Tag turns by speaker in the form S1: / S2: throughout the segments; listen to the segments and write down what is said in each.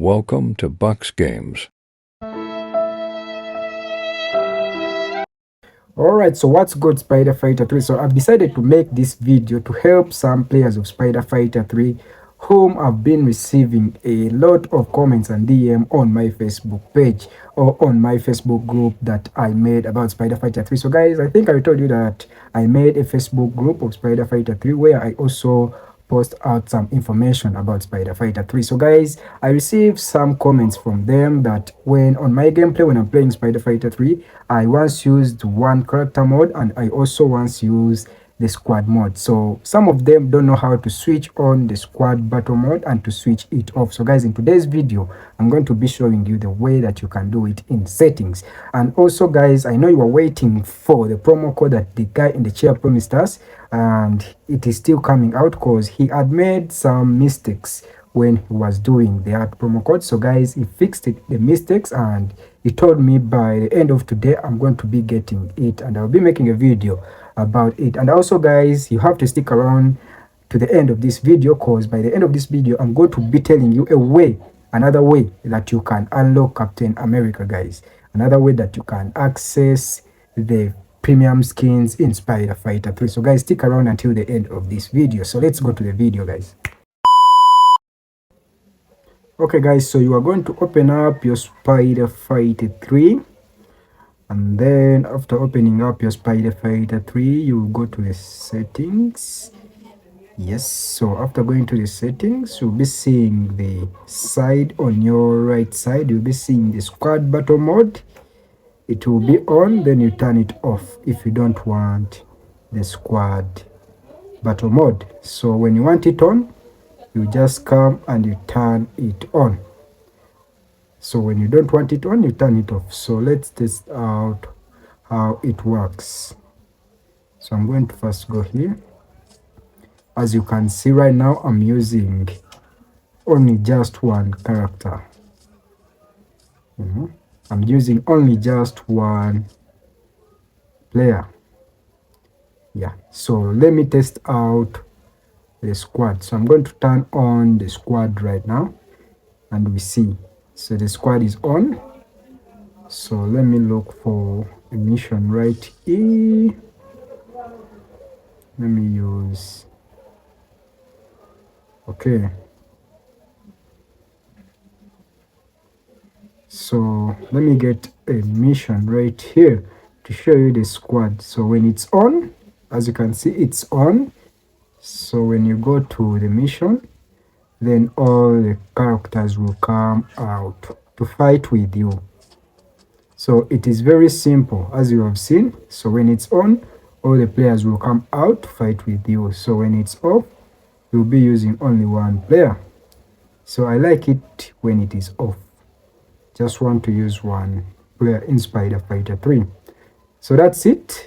S1: Welcome to Buks Games.
S2: Alright, so what's good, Spider Fighter 3? So I've decided to make this video to help some players of Spider Fighter 3 whom have been receiving a lot of comments and DM on my Facebook page or on my Facebook group that I made about Spider Fighter 3. So guys, I think I told you that I made a Facebook group of Spider Fighter 3 where I also post out some information about Spider Fighter 3. So guys, I received some comments from them that when on my gameplay when I'm playing Spider Fighter 3, I once used one character mode and I also once used the squad mode. So some of them don't know how to switch on the squad battle mode and to switch it off. So guys, in today's video I'm going to be showing you the way that you can do it in settings. And also guys, I know you are waiting for the promo code that the guy in the chair promised us, and it is still coming out because he had made some mistakes when he was doing the ad promo code. So guys, he fixed the mistakes and he told me by the end of today I'm going to be getting it and I'll be making a video about it. And also guys, you have to stick around to the end of this video because by the end of this video I'm going to be telling you another way that you can unlock Captain America, guys. Another way that you can access the premium skins in Spider Fighter 3. So guys, stick around until the end of this video. So let's go to the video, guys. Okay guys, so you are going to open up your Spider Fighter 3, and then after opening up your Spider Fighter 3 you will go to the settings. Yes, so after going to the settings you'll be seeing the side on your right side, you'll be seeing the squad battle mode. It will be on, then you turn it off if you don't want the squad battle mode. So when you want it on, you just come and you turn it on. So when you don't want it on, you turn it off. So let's test out how it works. So I'm going to first go here. As you can see right now, I'm using only just one character. I'm using only just one player. Yeah, so let me test out the squad. So I'm going to turn on the squad right now and we see. So the squad is on. So let me look for a mission right here. Let me use, okay. So let me get a mission right here to show you the squad. So when it's on, as you can see, it's on. So when you go to the mission, then all the characters will come out to fight with you. So it is very simple, as you have seen. So when it's on, all the players will come out to fight with you. So when it's off, you'll be using only one player. So I like it when it is off. Just want to use one player in Spider Fighter 3. So that's it.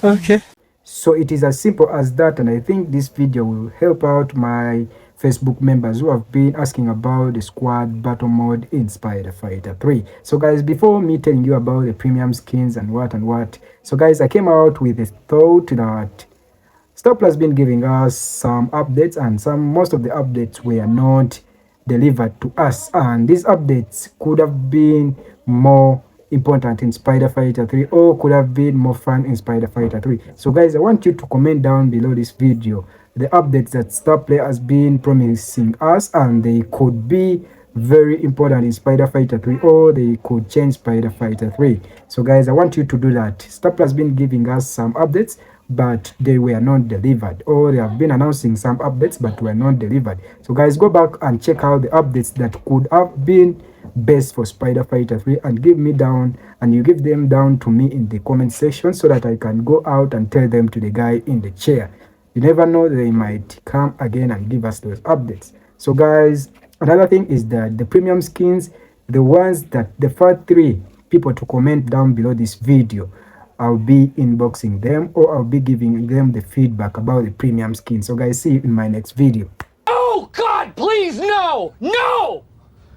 S3: Okay.
S2: So it is as simple as that, and I think this video will help out my Facebook members who have been asking about the squad battle mode in Spider Fighter 3. So guys, before me telling you about the premium skins and what, so guys, I came out with a thought that Stop has been giving us some updates, and most of the updates were not delivered to us, and these updates could have been more important in Spider Fighter 3 or could have been more fun in Spider Fighter 3. So guys, I want you to comment down below this video the updates that StarPlay has been promising us, and they could be very important in Spider Fighter 3 or they could change Spider Fighter 3. So guys, I want you to do that. StarPlay has been giving us some updates but they were not delivered, or they have been announcing some updates but were not delivered. So guys, go back and check out the updates that could have been best for Spider Fighter 3 and give me down, and you give them down to me in the comment section so that I can go out and tell them to the guy in the chair. You never know, they might come again and give us those updates. So guys, another thing is that the premium skins, the ones that the first 3 people to comment down below this video, I'll be inboxing them or I'll be giving them the feedback about the premium skin. So guys, see you in my next video.
S3: Oh God, please, no! No!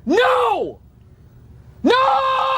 S3: No! No!